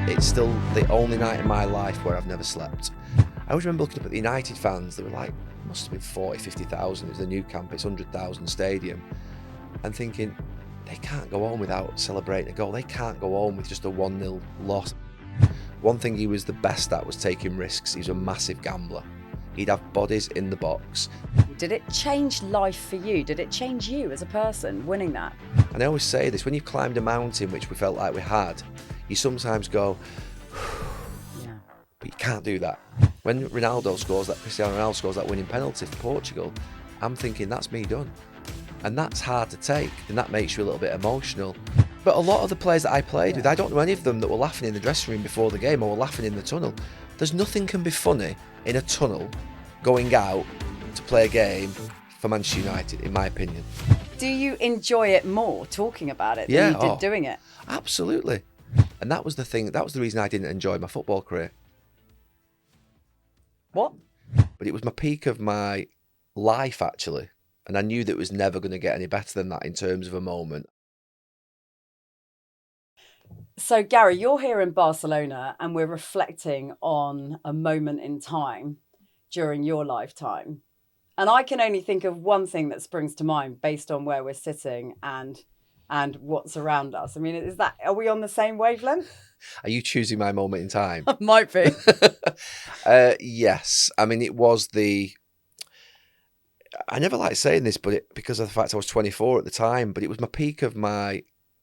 It's still the only night in my life where I've never slept. I always remember looking up at the United fans. They were like, must have been 40, 50,000. It was the Nou Camp, it's 100,000 stadium. And thinking, they can't go home without celebrating a goal. They can't go home with just a 1-0 loss. One thing he was the best at was taking risks. He was a massive gambler. He'd have bodies in the box. Did it change life for you? Did it change you as a person, winning that? And I always say this, when you've climbed a mountain, which we felt like we had, you sometimes go, Yeah. but you can't do that. When Ronaldo scores that, Cristiano Ronaldo scores that winning penalty for Portugal, I'm thinking, that's me done. And that's hard to take, and that makes you a little bit emotional. But a lot of the players that I played with, I don't know any of them that were laughing in the dressing room before the game or were laughing in the tunnel. There's nothing can be funny in a tunnel going out to play a game for Manchester United, in my opinion. Do you enjoy it more talking about it than you did doing it? Absolutely. And that was the thing, that was the reason I didn't enjoy my football career. What? But it was my peak of my life, actually. And I knew that it was never going to get any better than that in terms of a moment. So, Gary, you're here in Barcelona and we're reflecting on a moment in time during your lifetime. And I can only think of one thing that springs to mind based on where we're sitting and what's around us. I mean, are we on the same wavelength? Are you choosing my moment in time? Might be. Yes. I mean, it was I never like saying this, but because of the fact I was 24 at the time, but it was my peak of my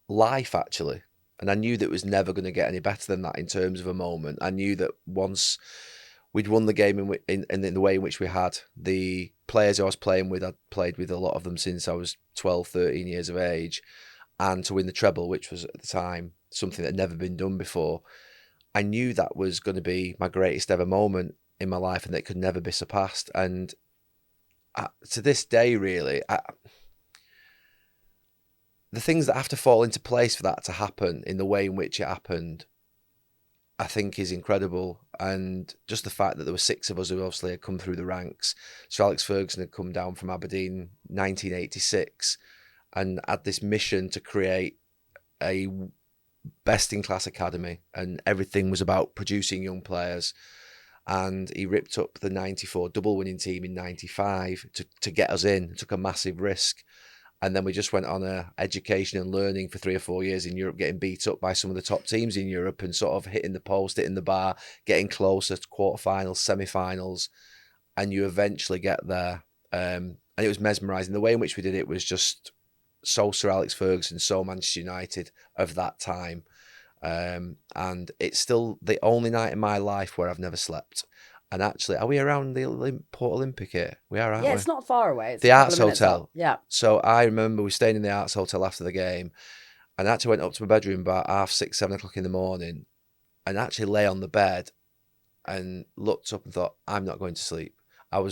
life, actually. And I knew that it was never going to get any better than that in terms of a moment. I knew that once we'd won the game in the way in which we had, the players I was playing with, I'd played with a lot of them since I was 12, 13 years of age. And to win the treble, which was at the time something that had never been done before, I knew that was going to be my greatest ever moment in my life and that it could never be surpassed. And to this day, really, the things that have to fall into place for that to happen in the way in which it happened, I think is incredible. And just the fact that there were 6 of us who obviously had come through the ranks. Sir Alex Ferguson had come down from Aberdeen 1986 and had this mission to create a best-in-class academy, and everything was about producing young players. And he ripped up the 94 double-winning team in 95 to get us in, took a massive risk. And then we just went on a education and learning for 3 or 4 years in Europe, getting beat up by some of the top teams in Europe and sort of hitting the post, hitting the bar, getting closer to quarterfinals, semi-finals, and you eventually get there. And it was mesmerising. The way in which we did it was just so Sir Alex Ferguson, so Manchester United of that time. And it's still the only night in my life where I've never slept. And actually, are we around the Port Olympic here? We are, aren't we? Yeah, it's not far away. It's the a couple Arts of minutes Hotel. up. Yeah. So I remember we stayed in the Arts Hotel after the game, and I actually went up to my bedroom about 6:30, 7 o'clock in the morning, and actually lay on the bed and looked up and thought, I'm not going to sleep. How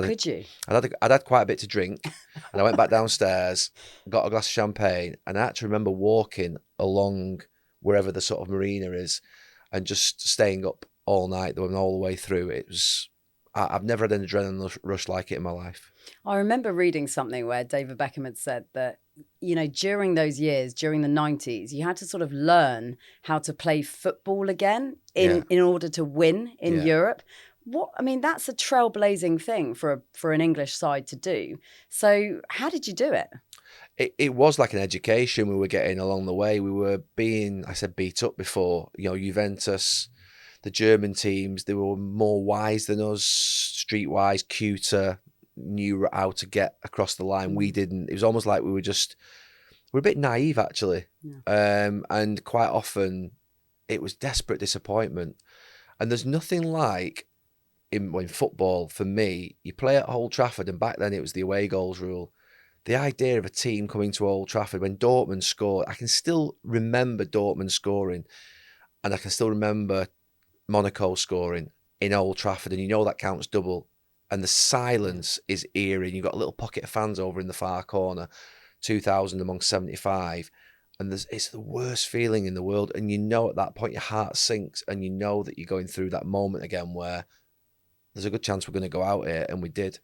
could you? I'd had quite a bit to drink, and I went back downstairs, got a glass of champagne, and I actually remember walking along wherever the sort of marina is, and just staying up all night, all the way through. I've never had an adrenaline rush like it in my life. I remember reading something where David Beckham had said that, you know, during those years, during the 90s, you had to sort of learn how to play football again in order to win in Europe. That's a trailblazing thing for an English side to do. So how did you do it? It was like an education we were getting along the way. We were being, I said, beat up before. You know, Juventus, the German teams, they were more wise than us, streetwise, cuter, knew how to get across the line. We didn't. It was almost like we're a bit naive, actually. Yeah. And quite often it was desperate disappointment. And there's nothing like, in football, for me, you play at Old Trafford, and back then it was the away goals rule. The idea of a team coming to Old Trafford, when Dortmund scored, I can still remember Dortmund scoring, and I can still remember Monaco scoring in Old Trafford, and you know that counts double, and the silence is eerie. You've got a little pocket of fans over in the far corner, 2,000 amongst 75, and it's the worst feeling in the world. And you know at that point your heart sinks, and you know that you're going through that moment again where there's a good chance we're going to go out here, and we did.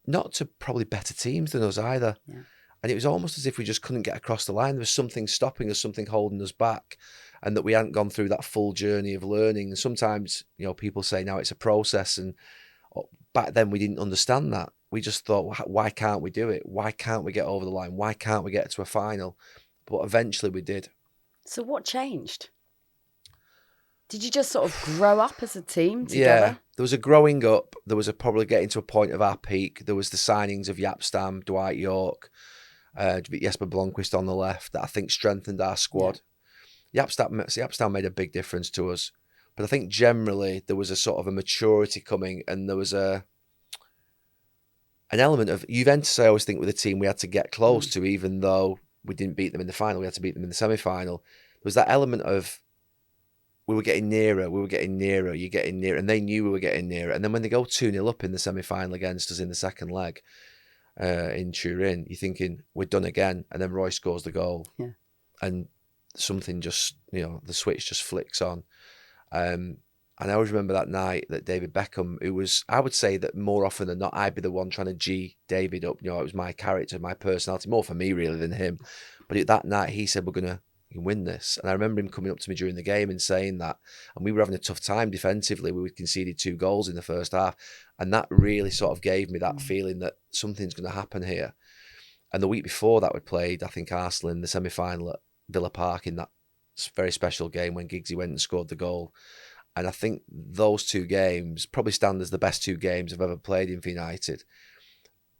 Not to probably better teams than us either. Yeah. And it was almost as if we just couldn't get across the line. There was something stopping us, something holding us back. and that we hadn't gone through that full journey of learning. And sometimes, people say now it's a process, and back then we didn't understand that. We just thought, why can't we do it? Why can't we get over the line? Why can't we get to a final? But eventually we did. So what changed? Did you just sort of grow up as a team together? Yeah, there was a growing up. There was probably getting to a point of our peak. There was the signings of Yapstam, Dwight York, Jesper Blomqvist on the left that I think strengthened our squad. Yeah. Yapstam made a big difference to us. But I think generally there was a sort of a maturity coming, and there was an element of Juventus, I always think, with a team we had to get close to, even though we didn't beat them in the final. We had to beat them in the semi-final. There was that element of we were getting nearer, you're getting nearer, and they knew we were getting nearer. And then when they go 2-0 up in the semi-final against us in the second leg in Turin, you're thinking, we're done again. And then Roy scores the goal. Yeah. And something just, the switch just flicks on. And I always remember that night that David Beckham, who was, I would say that more often than not, I'd be the one trying to G David up. It was my character, my personality, more for me really than him. But that night he said, we're going to win this. And I remember him coming up to me during the game and saying that. And we were having a tough time defensively. We conceded 2 goals in the first half. And that really sort of gave me that feeling that something's going to happen here. And the week before that, we played, I think, Arsenal in the semi-final at Villa Park in that very special game when Giggsy went and scored the goal. And I think those 2 games probably stand as the best 2 games I've ever played in for United.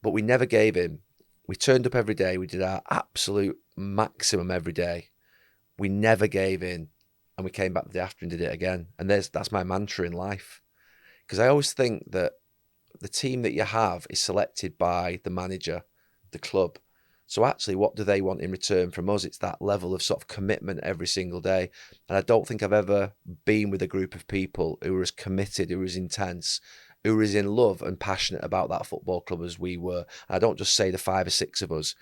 But we never gave in. We turned up every day. We did our absolute maximum every day. We never gave in. And we came back the day after and did it again. And that's my mantra in life. Because I always think that the team that you have is selected by the manager, the club. So actually, what do they want in return from us? It's that level of sort of commitment every single day. And I don't think I've ever been with a group of people who were as committed, who were as intense, who were as in love and passionate about that football club as we were. And I don't just say the 5 or 6 of us.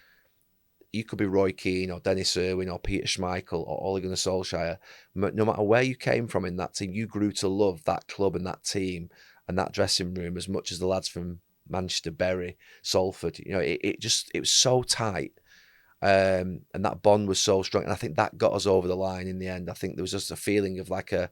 You could be Roy Keane or Dennis Irwin or Peter Schmeichel or Ole Gunnar Solskjaer. No matter where you came from in that team, you grew to love that club and that team and that dressing room as much as the lads from Manchester, Bury, Salford. It was so tight, and that bond was so strong, and I think that got us over the line in the end. I think there was just a feeling of like a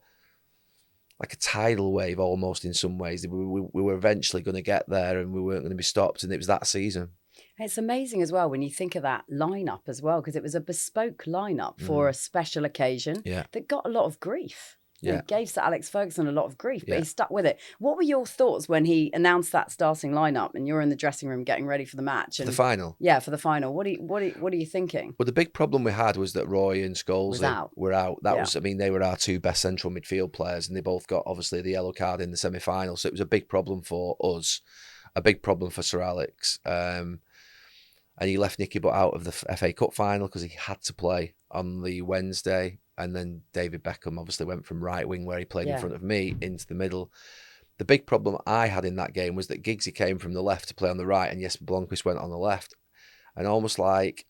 tidal wave almost in some ways. We were eventually going to get there, and we weren't going to be stopped. And it was that season. It's amazing as well when you think of that lineup as well, because it was a bespoke lineup for a special occasion that got a lot of grief. It gave Sir Alex Ferguson a lot of grief, but he stuck with it. What were your thoughts when he announced that starting lineup and you're in the dressing room getting ready for the match? And, the final? Yeah, for the final. What are you thinking? Well, the big problem we had was that Roy and Scholes were out. That was, they were our 2 best central midfield players, and they both got, obviously, the yellow card in the semi-final. So it was a big problem for us, a big problem for Sir Alex. And he left Nicky Butt out of the FA Cup final because he had to play on the Wednesday. And then David Beckham obviously went from right wing, where he played in front of me, into the middle. The big problem I had in that game was that Giggsy came from the left to play on the right, and Jesper Blomqvist went on the left. And almost like,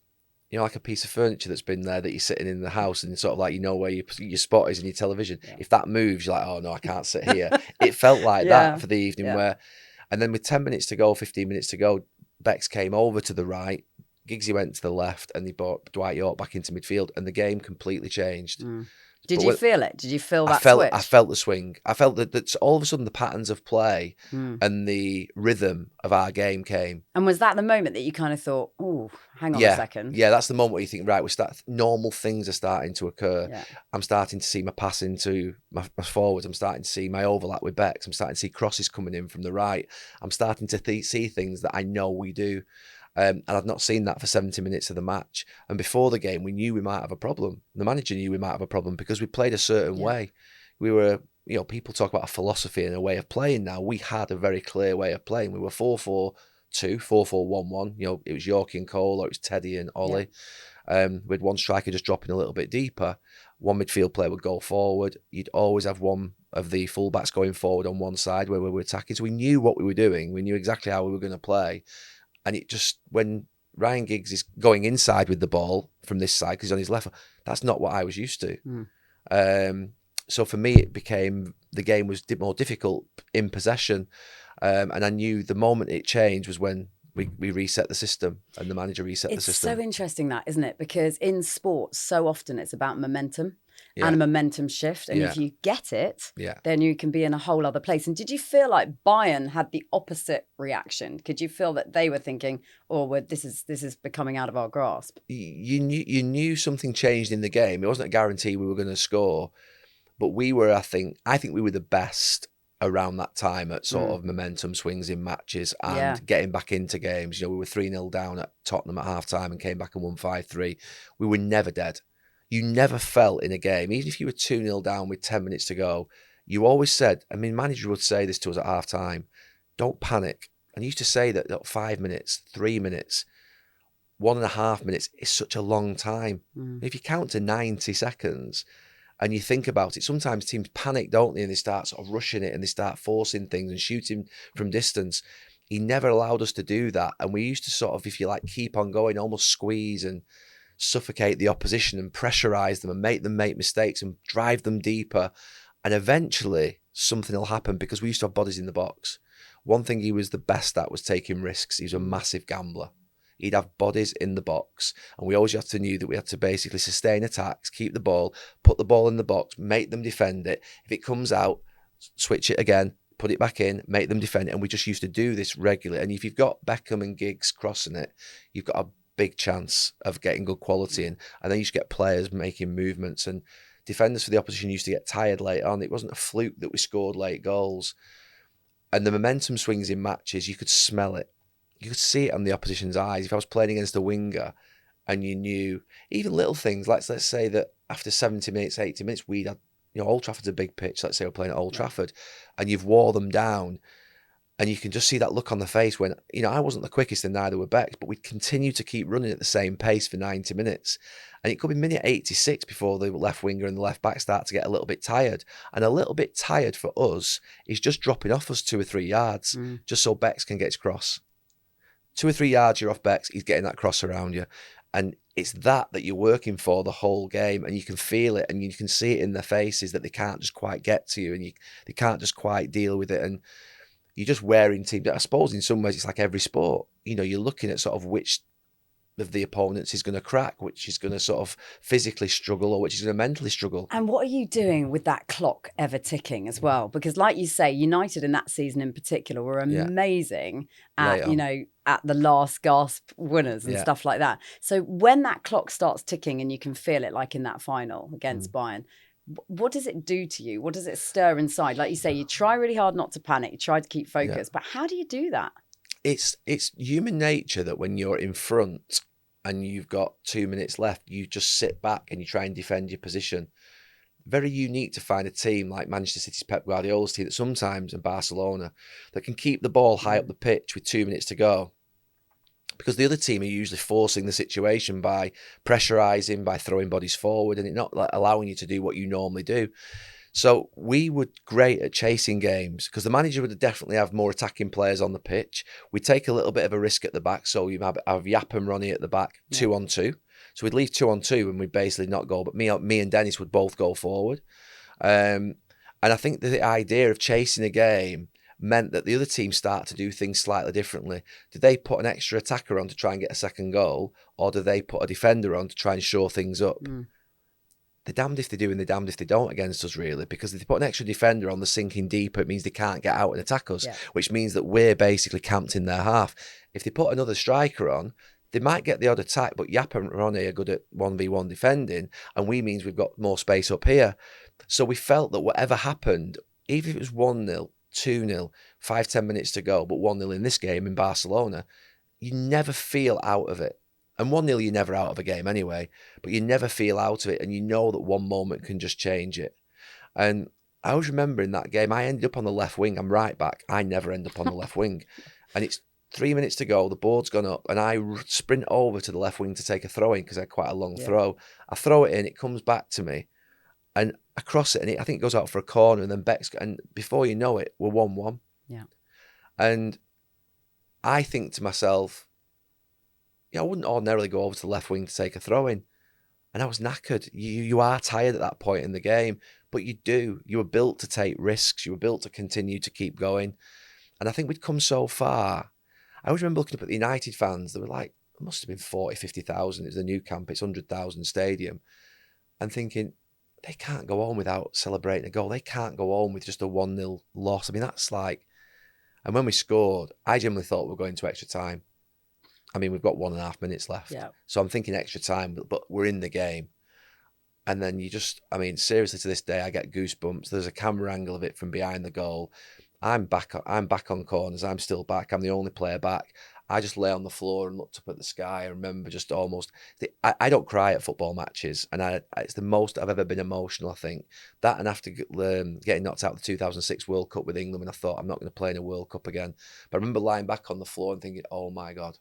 like a piece of furniture that's been there that you're sitting in the house, and sort of like, where your spot is in your television. Yeah. If that moves, you're like, oh no, I can't sit here. It felt like that for the evening and then with 10 minutes to go, 15 minutes to go, Bex came over to the right, Giggsy went to the left, and he brought Dwight York back into midfield, and the game completely changed. Did you feel it? Did you feel that switch? I felt the swing. I felt that all of a sudden the patterns of play and the rhythm of our game came. And was that the moment that you kind of thought, oh, hang on a second? Yeah, that's the moment where you think, right, normal things are starting to occur. Yeah. I'm starting to see my passing to my forwards. I'm starting to see my overlap with Bex. I'm starting to see crosses coming in from the right. I'm starting to see things that I know we do. And I've not seen that for 70 minutes of the match. And before the game, we knew we might have a problem. The manager knew we might have a problem because we played a certain way. We were, people talk about a philosophy and a way of playing now. We had a very clear way of playing. We were 4-4-2, 4-4-1-1. It was Yorkie and Cole, or it was Teddy and Ollie. With one striker just dropping a little bit deeper. One midfield player would go forward. You'd always have one of the fullbacks going forward on one side where we were attacking. So we knew what we were doing. We knew exactly how we were going to play. And it just, when Ryan Giggs is going inside with the ball from this side, because he's on his left, that's not what I was used to. So for me, the game was more difficult in possession. And I knew the moment it changed was when we reset the system and the manager reset the system. It's so interesting that, isn't it? Because in sports, so often it's about momentum. and a momentum shift. And if you get it, then you can be in a whole other place. And did you feel like Bayern had the opposite reaction? Could you feel that they were thinking, oh, this is becoming out of our grasp? You knew something changed in the game. It wasn't a guarantee we were going to score, but we were, I think we were the best around that time at sort of momentum swings in matches and getting back into games. You know, we were 3-0 down at Tottenham at half-time and came back and won 5-3. We were never dead. You never felt in a game, even if you were 2-0 down with 10 minutes to go, you always said, I mean, manager would say this to us at half-time, don't panic. And he used to say that 5 minutes, 3 minutes, 1.5 minutes is such a long time. If you count to 90 seconds, and you think about it, sometimes teams panic, don't they? And they start sort of rushing it and they start forcing things and shooting from distance. He never allowed us to do that. And we used to sort of, if you like, keep on going, almost squeeze and suffocate the opposition and pressurize them and make them make mistakes and drive them deeper. And eventually something will happen because we used to have bodies in the box. One thing he was the best at was taking risks. He was a massive gambler. He'd have bodies in the box, and we always had to knew that we had to basically sustain attacks, keep the ball, put the ball in the box, make them defend it. If it comes out, switch it again, put it back in, make them defend it. And we just used to do this regularly. And if you've got Beckham and Giggs crossing it, you've got a big chance of getting good quality in. And then you just get players making movements, and defenders for the opposition used to get tired late on. It wasn't a fluke that we scored late goals. And the momentum swings in matches, you could smell it. You could see it on the opposition's eyes. If I was playing against a winger and you knew, even little things, let's say that after 70 minutes, 80 minutes, we'd had, Old Trafford's a big pitch. Let's say we're playing at Old Trafford and you've wore them down and you can just see that look on the face when, I wasn't the quickest and neither were Bex, but we'd continue to keep running at the same pace for 90 minutes. And it could be minute 86 before the left winger and the left back start to get a little bit tired. And a little bit tired for us is just dropping off us 2 or 3 yards just so Bex can get his cross. 2 or 3 yards, you're off Bex, he's getting that cross around you. And it's that you're working for the whole game, and you can feel it and you can see it in their faces that they can't just quite get to you and they can't just quite deal with it. And you're just wearing teams. I suppose in some ways it's like every sport. You're looking at sort of which of the opponents is going to crack, which is going to sort of physically struggle or which is going to mentally struggle. And what are you doing with that clock ever ticking as well? Because like you say, United in that season in particular were amazing at, at the last gasp winners and stuff like that. So when that clock starts ticking and you can feel it, like in that final against Bayern, what does it do to you? What does it stir inside? Like you say, you try really hard not to panic, you try to keep focused, but how do you do that? It's human nature that when you're in front and you've got 2 minutes left, you just sit back and you try and defend your position. Very unique to find a team like Manchester City's Pep Guardiola's team that sometimes, and Barcelona, that can keep the ball high up the pitch with 2 minutes to go. Because the other team are usually forcing the situation by pressurising, by throwing bodies forward, and it not allowing you to do what you normally do. So we were great at chasing games because the manager would definitely have more attacking players on the pitch. We'd take a little bit of a risk at the back. So you'd have Yap and Ronnie at the back, 2-on-2. So we'd leave 2-on-2 and we'd basically not go. But me and Dennis would both go forward. And I think the idea of chasing a game meant that the other team start to do things slightly differently. Did they put an extra attacker on to try and get a second goal? Or do they put a defender on to try and shore things up? They're damned if they do and they're damned if they don't against us, really, because if they put an extra defender on the sinking deeper, it means they can't get out and attack us, which means that we're basically camped in their half. If they put another striker on, they might get the odd attack, but Yap and Ronnie are good at 1v1 defending, and we means we've got more space up here. So we felt that whatever happened, even if it was 1-0, 2-0, 5-10 minutes to go, but 1-0 in this game in Barcelona, you never feel out of it. And 1-0, you're never out of a game anyway, but you never feel out of it, and you know that one moment can just change it. And I always remember in that game, I ended up on the left wing. I'm right back. I never end up on the left wing. And it's 3 minutes to go, the board's gone up, and I sprint over to the left wing to take a throw in because I had quite a long throw. I throw it in, it comes back to me, and I cross it, and I think it goes out for a corner, and then Beck's, and before you know it, we're 1-1. Yeah. And I think to myself, I wouldn't ordinarily go over to the left wing to take a throw in. And I was knackered. You are tired at that point in the game, but you do. You were built to take risks. You were built to continue to keep going. And I think we'd come so far. I always remember looking up at the United fans. They were like, it must have been 40, 50,000. It was the Nou Camp. It's 100,000 stadium. And thinking, they can't go home without celebrating a goal. They can't go home with just a 1-0 loss. I mean, that's like, and when we scored, I genuinely thought we were going to extra time. I mean, we've got 1.5 minutes left. Yeah. So I'm thinking extra time, but we're in the game. And then you just, I mean, seriously, to this day, I get goosebumps. There's a camera angle of it from behind the goal. I'm back on corners. I'm still back. I'm the only player back. I just lay on the floor and looked up at the sky. I remember just almost, I don't cry at football matches. And it's the most I've ever been emotional, I think. That, and after getting knocked out of the 2006 World Cup with England, when I thought I'm not going to play in a World Cup again. But I remember lying back on the floor and thinking, oh my God,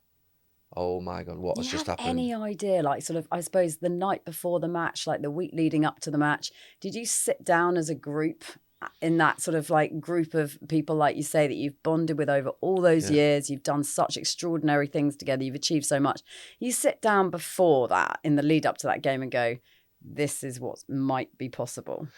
what has just happened? Any idea, like sort of, I suppose the night before the match, like the week leading up to the match, did you sit down as a group in that sort of like group of people, like you say, that you've bonded with over all those years? You've done such extraordinary things together. You've achieved so much. You sit down before that, in the lead up to that game, and go, this is what might be possible.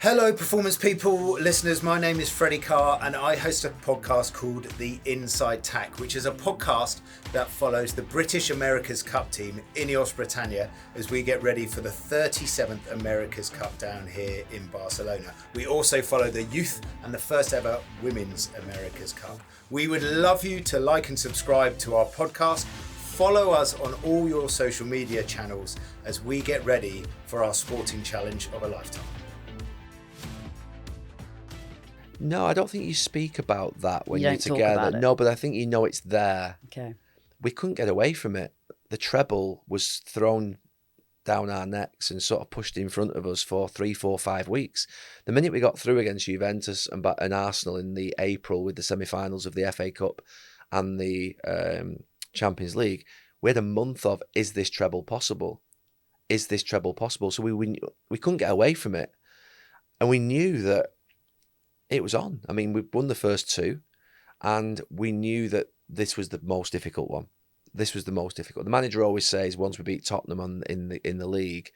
Hello, performance people, listeners. My name is Freddie Carr, and I host a podcast called the Inside Tack, which is a podcast that follows the British America's Cup team, Ineos Britannia, as we get ready for the 37th America's Cup down here in Barcelona. We also follow the youth and the first ever Women's America's Cup. We would love you to like and subscribe to our podcast. Follow us on all your social media channels as we get ready for our sporting challenge of a lifetime. No, I don't think you speak about that when You you're don't talk together. about it. No, but I think you know it's there. Okay. We couldn't get away from it. The treble was thrown down our necks and sort of pushed in front of us for 3, 4, 5 weeks. The minute we got through against Juventus and Arsenal in the April with the semi-finals of the FA Cup and the Champions League, we had a month of, is this treble possible? Is this treble possible? So we couldn't get away from it. And we knew that it was on. I mean, we won the first 2, and we knew that this was the most difficult one. This was the most difficult. The manager always says once we beat Tottenham in the league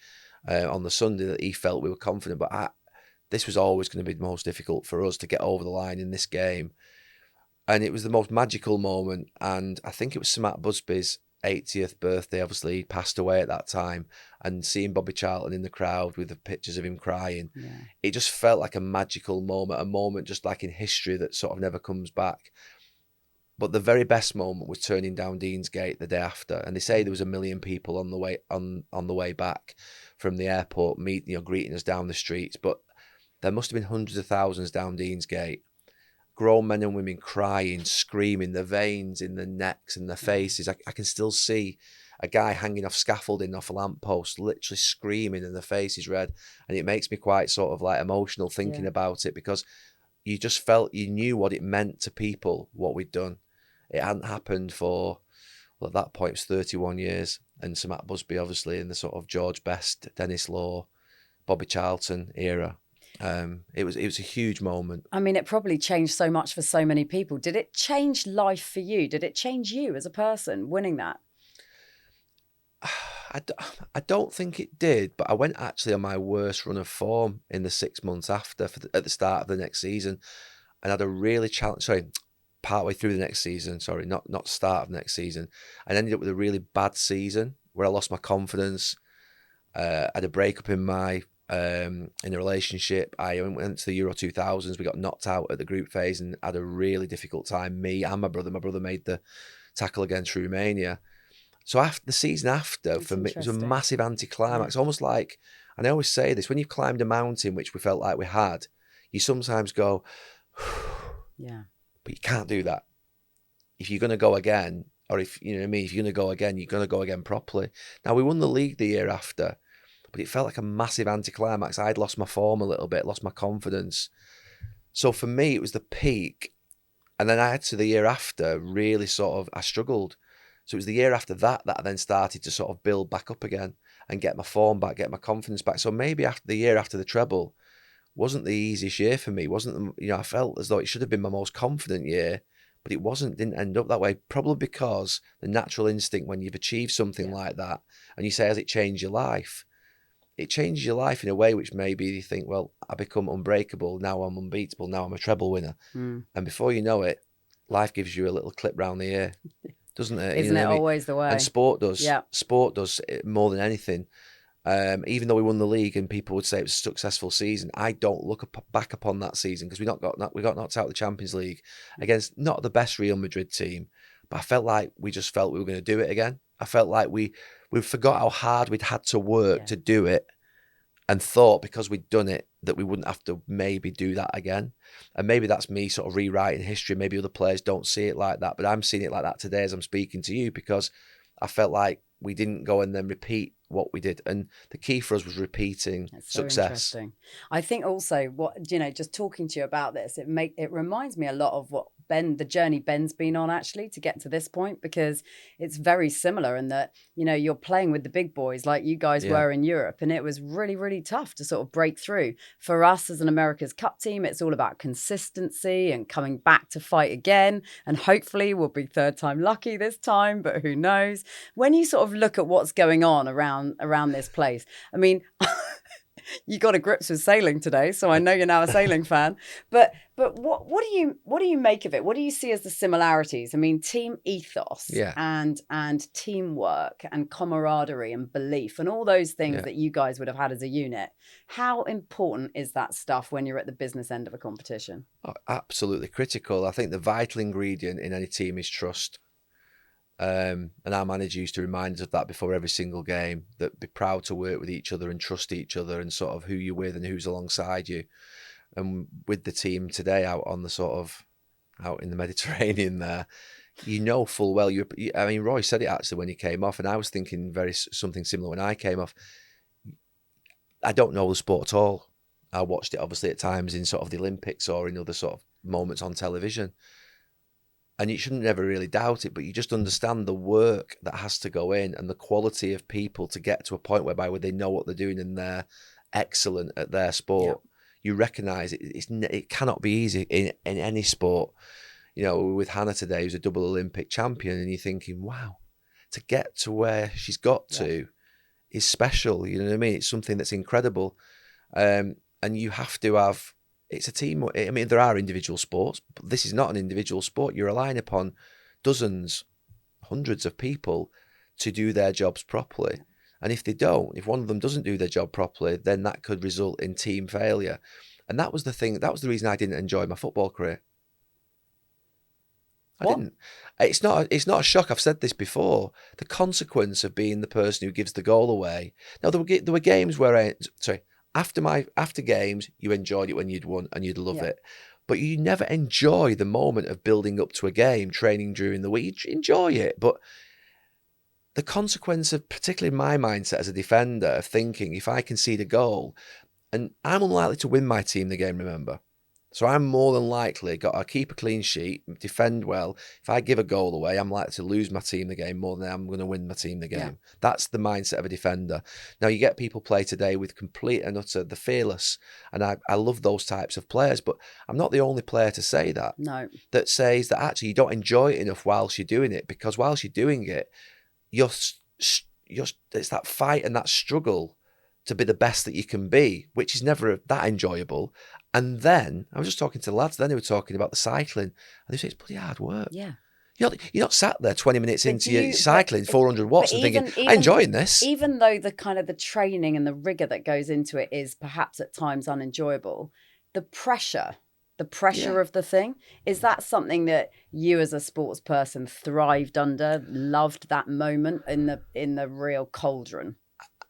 on the Sunday that he felt we were confident, but this was always going to be the most difficult for us to get over the line in this game. And it was the most magical moment, and I think it was Sir Matt Busby's 80th birthday. Obviously, he passed away at that time, and seeing Bobby Charlton in the crowd with the pictures of him crying, it just felt like a magical moment, a moment just like in history that sort of never comes back. But the very best moment was turning down Dean's Gate the day after, and they say there was 1 million people on the way back from the airport, greeting us down the streets. But there must have been hundreds of thousands down Dean's Gate. Grown men and women crying, screaming, the veins in their necks and their faces. I can still see a guy hanging off scaffolding off a lamppost, literally screaming, and the face is red. And it makes me quite sort of like emotional thinking about it, because you just felt, you knew what it meant to people, what we'd done. It hadn't happened for, well, at that point it was 31 years. And Sir Matt Busby, obviously, in the sort of George Best, Dennis Law, Bobby Charlton era. It was a huge moment. I mean, it probably changed so much for so many people. Did it change life for you? Did it change you as a person, winning that? I don't think it did, but I went actually on my worst run of form in the 6 months after, at the start of the next season, and had a really partway through the next season, not start of the next season, and ended up with a really bad season where I lost my confidence. I had a breakup in a relationship. I went to the Euro 2000s. We got knocked out at the group phase and had a really difficult time. Me and my brother made the tackle against Romania. So after the season after, for me, it was a massive anticlimax. Almost like, and I always say this, when you've climbed a mountain, which we felt like we had, you sometimes go, but you can't do that. If you're going to go again, or if you're going to go again, you're going to go again properly. Now, we won the league the year after, but it felt like a massive anticlimax. I'd lost my form a little bit, lost my confidence. So for me, it was the peak. And then I had to, the year after, really I struggled. So it was the year after that I then started to sort of build back up again and get my form back, get my confidence back. So maybe after the year after the treble wasn't the easiest year for me. I felt as though it should have been my most confident year, but it wasn't, didn't end up that way. Probably because the natural instinct when you've achieved something like that and you say, has it changed your life? It changes your life in a way which maybe you think, well, I become unbreakable. Now I'm unbeatable. Now I'm a treble winner. And before you know it, life gives you a little clip round the ear, doesn't it? Isn't it always the way? And sport does. Yeah. Sport does more than anything. Even though we won the league and people would say it was a successful season, I don't look back upon that season because we got knocked out of the Champions League against not the best Real Madrid team, but I felt like we were going to do it again. I felt like we forgot how hard we'd had to work to do it, and thought because we'd done it that we wouldn't have to maybe do that again. And maybe that's me sort of rewriting history. Maybe other players don't see it like that, but I'm seeing it like that today as I'm speaking to you, because I felt like we didn't go and then repeat what we did. And the key for us was repeating success. So interesting. I think also just talking to you about this, it reminds me a lot of what the journey Ben's been on actually to get to this point, because it's very similar in that, you're playing with the big boys like you guys were in Europe, and it was really, really tough to sort of break through. For us as an America's Cup team, it's all about consistency and coming back to fight again, and hopefully we'll be third time lucky this time, but who knows? When you sort of look at what's going on around this place, I mean, you got a grips with sailing today, so I know you're now a sailing fan. But what do you make of it? What do you see as the similarities? I mean, team ethos and teamwork and camaraderie and belief and all those things that you guys would have had as a unit. How important is that stuff when you're at the business end of a competition? Oh, absolutely critical. I think the vital ingredient in any team is trust. And our manager used to remind us of that before every single game, that be proud to work with each other and trust each other and sort of who you're with and who's alongside you. And with the team today out in the Mediterranean there, full well, Roy said it actually when he came off, and I was thinking something similar when I came off. I don't know the sport at all. I watched it obviously at times in sort of the Olympics or in other sort of moments on television. And you shouldn't never really doubt it, but you just understand the work that has to go in and the quality of people to get to a point where they know what they're doing and they're excellent at their sport. Yeah. You recognise it cannot be easy in any sport. With Hannah today, who's a double Olympic champion, and you're thinking, wow, to get to where she's got to is special. You know what I mean? It's something that's incredible. And you have to have... It's a team. I mean, there are individual sports, but this is not an individual sport. You're relying upon dozens, hundreds of people to do their jobs properly. And if if one of them doesn't do their job properly, then that could result in team failure. And that was the thing. That was the reason I didn't enjoy my football career. I didn't. It's not a shock. I've said this before. The consequence of being the person who gives the goal away. Now, there were games where after games, you enjoyed it when you'd won and you'd love it. But you never enjoy the moment of building up to a game, training during the week. You enjoy it. But the consequence of, particularly my mindset as a defender, of thinking if I concede a goal, and I'm unlikely to win my team the game, remember. So I'm more than likely I keep a clean sheet, defend well. If I give a goal away, I'm likely to lose my team the game more than I'm going to win my team the game. Yeah. That's the mindset of a defender. Now, you get people play today with complete and utter, the fearless. And I love those types of players, but I'm not the only player to say that. No. That says that actually you don't enjoy it enough whilst you're doing it, because whilst you're doing it, it's that fight and that struggle to be the best that you can be, which is never that enjoyable. And then, I was just talking to the lads, then they were talking about the cycling, and they say it's bloody hard work. Yeah. You're not sat there 20 minutes into your cycling, 400 watts, and thinking, I'm enjoying this. Even though the kind of the training and the rigour that goes into it is perhaps at times unenjoyable, the pressure of the thing, is that something that you as a sports person thrived under, loved that moment in the real cauldron?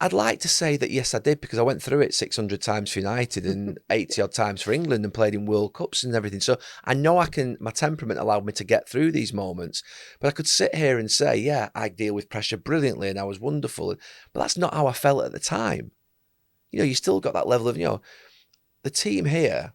I'd like to say that yes, I did, because I went through it 600 times for United and 80 odd times for England and played in World Cups and everything. So I know my temperament allowed me to get through these moments. But I could sit here and say, yeah, I deal with pressure brilliantly and I was wonderful. But that's not how I felt at the time. You still got that level of, the team here,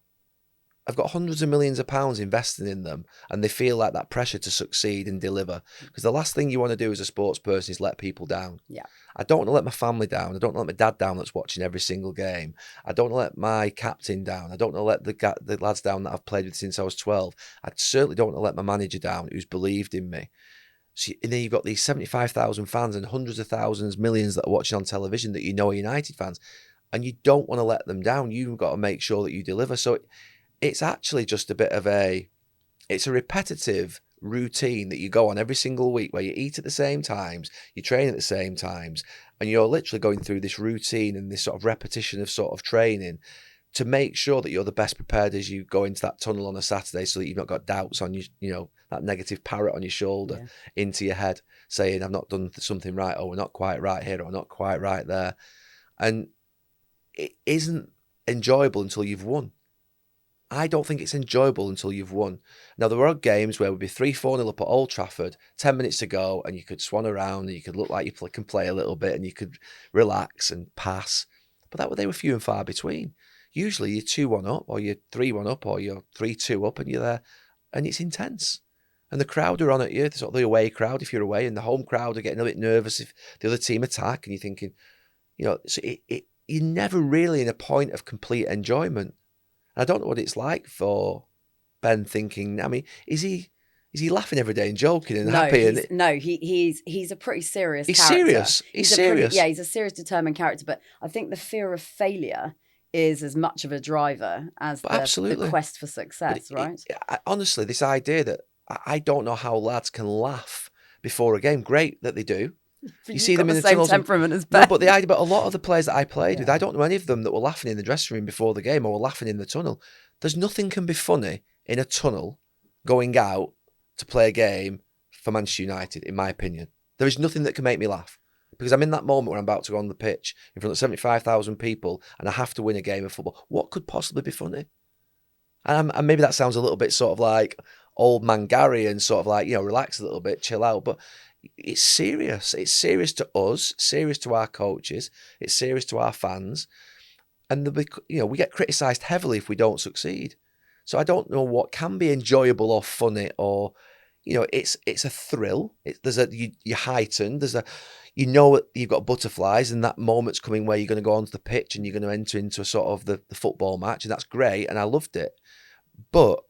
I've got hundreds of millions of pounds investing in them, and they feel like that pressure to succeed and deliver. Because the last thing you want to do as a sports person is let people down. Yeah. I don't want to let my family down. I don't want to let my dad down that's watching every single game. I don't want to let my captain down. I don't want to let the lads down that I've played with since I was 12. I certainly don't want to let my manager down who's believed in me. So, and then you've got these 75,000 fans and hundreds of thousands, millions that are watching on television that you know are United fans, and you don't want to let them down. You've got to make sure that you deliver. So it's actually just a bit of it's a repetitive routine that you go on every single week where you eat at the same times, you train at the same times, and you're literally going through this routine and this sort of repetition of sort of training to make sure that you're the best prepared as you go into that tunnel on a Saturday, so that you've not got doubts on you, that negative parrot on your shoulder into your head saying, I've not done something right, or we're not quite right here, or we're not quite right there. And it isn't enjoyable until you've won. I don't think it's enjoyable until you've won. Now, there were games where we'd be 3-4-0 up at Old Trafford, 10 minutes to go, and you could swan around and you could look like you can play a little bit and you could relax and pass. But they were few and far between. Usually you're 2-1 up, or you're 3-1 up, or you're 3-2 up, and you're there, and it's intense. And the crowd are on at you, sort of the away crowd if you're away, and the home crowd are getting a bit nervous if the other team attack, and you're thinking, so you're never really in a point of complete enjoyment. I don't know what it's like for Ben thinking, I mean, is he laughing every day and joking and happy? He's a pretty serious he's character. Serious. He's serious. He's a serious, determined character. But I think the fear of failure is as much of a driver as the quest for success, right? Honestly, this idea that I don't know how lads can laugh before a game, great that they do. You see them in the same tunnels. Temperament as Ben. No, but the idea, but a lot of the players that I played with, I don't know any of them that were laughing in the dressing room before the game or were laughing in the tunnel. There's nothing can be funny in a tunnel going out to play a game for Manchester United, in my opinion. There is nothing that can make me laugh, because I'm in that moment where I'm about to go on the pitch in front of 75,000 people and I have to win a game of football. What could possibly be funny? And maybe that sounds a little bit sort of like old man Gary and sort of like, relax a little bit, chill out. But it's serious. It's serious to us, serious to our coaches, it's serious to our fans. And we get criticised heavily if we don't succeed. So I don't know what can be enjoyable or funny, or it's a thrill. You're heightened. You've got butterflies, and that moment's coming where you're going to go onto the pitch and you're going to enter into a sort of the football match, and that's great, and I loved it. But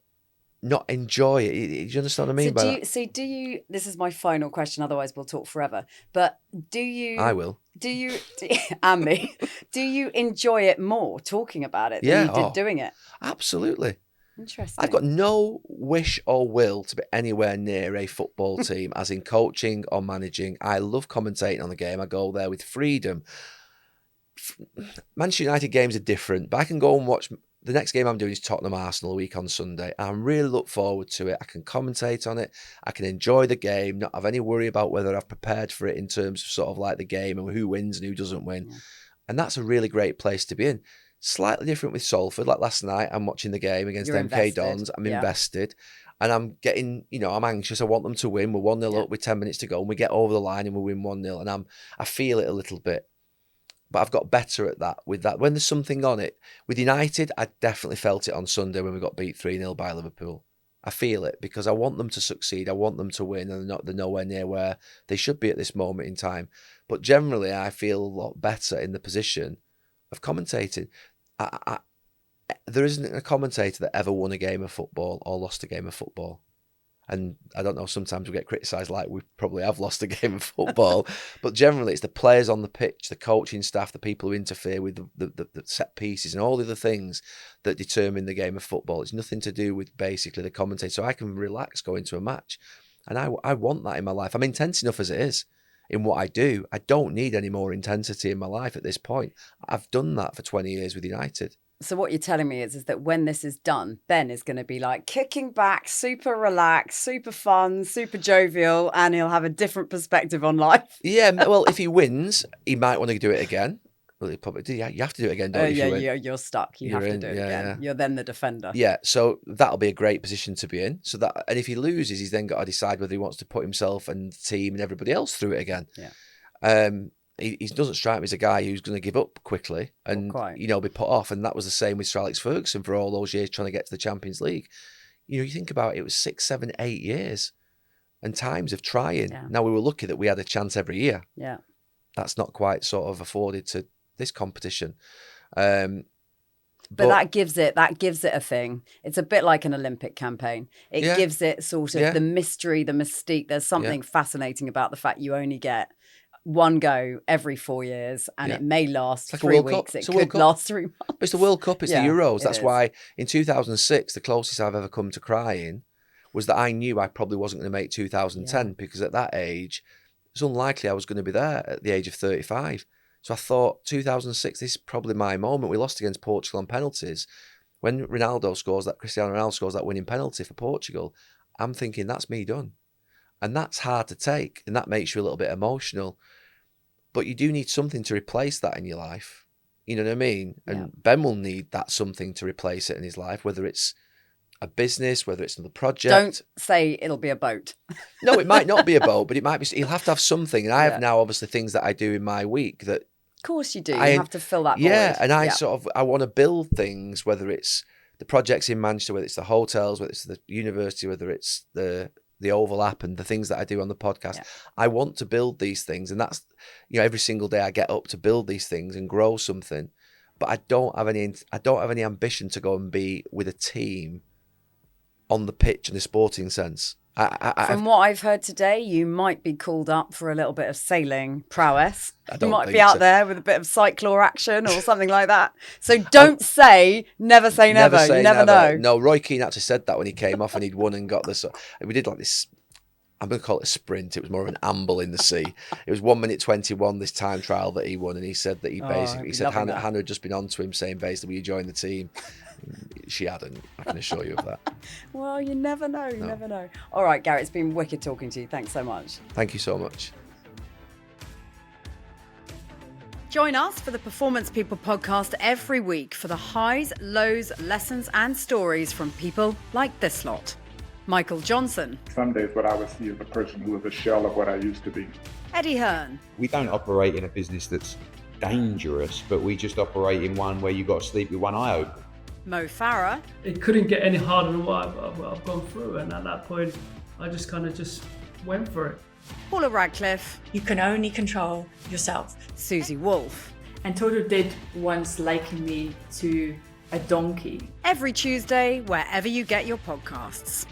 not enjoy it. Do you understand what I mean by that? So do you, this is my final question, otherwise we'll talk forever, but do you... I will. And me. Do you enjoy it more talking about it than you did doing it? Absolutely. Interesting. I've got no wish or will to be anywhere near a football team, as in coaching or managing. I love commentating on the game. I go there with freedom. Manchester United games are different, but I can go and watch... The next game I'm doing is Tottenham Arsenal a week on Sunday. I really look forward to it. I can commentate on it. I can enjoy the game, not have any worry about whether I've prepared for it in terms of sort of like the game and who wins and who doesn't win. Yeah. And that's a really great place to be in. Slightly different with Salford. Like last night, I'm watching the game against MK Dons. I'm invested. And I'm getting, I'm anxious. I want them to win. We're 1-0 up with 10 minutes to go, and we get over the line and we win 1-0. And I feel it a little bit. But I've got better at that with that. When there's something on it. With United, I definitely felt it on Sunday when we got beat 3-0 by Liverpool. I feel it because I want them to succeed. I want them to win, and they're nowhere near where they should be at this moment in time. But generally, I feel a lot better in the position of commentating. There isn't a commentator that ever won a game of football or lost a game of football. And I don't know, sometimes we get criticised like we probably have lost a game of football. But generally, it's the players on the pitch, the coaching staff, the people who interfere with the set pieces and all the other things that determine the game of football. It's nothing to do with basically the commentator. So I can relax going to a match. And I want that in my life. I'm intense enough as it is in what I do. I don't need any more intensity in my life at this point. I've done that for 20 years with United. So what you're telling me is that when this is done, Ben is going to be like kicking back, super relaxed, super fun, super jovial, and he'll have a different perspective on life. Yeah, well, if he wins, he might want to do it again. Well, he probably do. You have to do it again, don't you? Yeah, you're stuck. You have to do it again. Yeah. You're then the defender. Yeah, so that'll be a great position to be in. And if he loses, he's then got to decide whether he wants to put himself and the team and everybody else through it again. Yeah. he doesn't strike me as a guy who's going to give up quickly and be put off. And that was the same with Sir Alex Ferguson for all those years trying to get to the Champions League. You think about it, it was 6, 7, 8 years and times of trying. Yeah. Now, we were lucky that we had a chance every year. Yeah. That's not quite sort of afforded to this competition. But that gives it a thing. It's a bit like an Olympic campaign. It gives it sort of the mystery, the mystique. There's something fascinating about the fact you only get one go every 4 years, and it may last like 3 weeks. It could last 3 months. But it's the World Cup, it's the Euros. That's why in 2006, the closest I've ever come to crying was that I knew I probably wasn't going to make 2010 because at that age, it's unlikely I was going to be there at the age of 35. So I thought 2006, this is probably my moment. We lost against Portugal on penalties. When Cristiano Ronaldo scores that winning penalty for Portugal, I'm thinking that's me done. And that's hard to take, and that makes you a little bit emotional. But you do need something to replace that in your life. You know what I mean? And Ben will need that something to replace it in his life, whether it's a business, whether it's another project. Don't say it'll be a boat. No, it might not be a boat, but it might be. He'll have to have something. And I have now obviously things that I do in my week that. Of course you do. You have to fill that void. Yeah, and I want to build things, whether it's the projects in Manchester, whether it's the hotels, whether it's the university, whether it's the overlap and the things that I do on the podcast. Yeah. I want to build these things, and that's every single day I get up to build these things and grow something. But I don't have any ambition to go and be with a team on the pitch in a sporting sense. From what I've heard today, you might be called up for a little bit of sailing prowess. You might be out there with a bit of cyclore action or something like that. So don't never say never. You never know. No, Roy Keane actually said that when he came off and he'd won and got this. We did like this, I'm going to call it a sprint. It was more of an amble in the sea. It was 1 minute 21, this time trial that he won. And he said that he said Hannah had just been on to him saying basically, will you join the team? She hadn't, I can assure you of that. Well, you never know. You never know. All right, Gary, it's been wicked talking to you. Thanks so much. Thank you so much. Join us for the Performance People podcast every week for the highs, lows, lessons and stories from people like this lot. Michael Johnson. Some days what I would see is a person who is a shell of what I used to be. Eddie Hearn. We don't operate in a business that's dangerous, but we just operate in one where you've got to sleep with one eye open. Mo Farah. It couldn't get any harder than what I've gone through, and at that point I just went for it. Paula Radcliffe. You can only control yourself. Susie Wolf. And Toto did once liken me to a donkey. Every Tuesday, wherever you get your podcasts.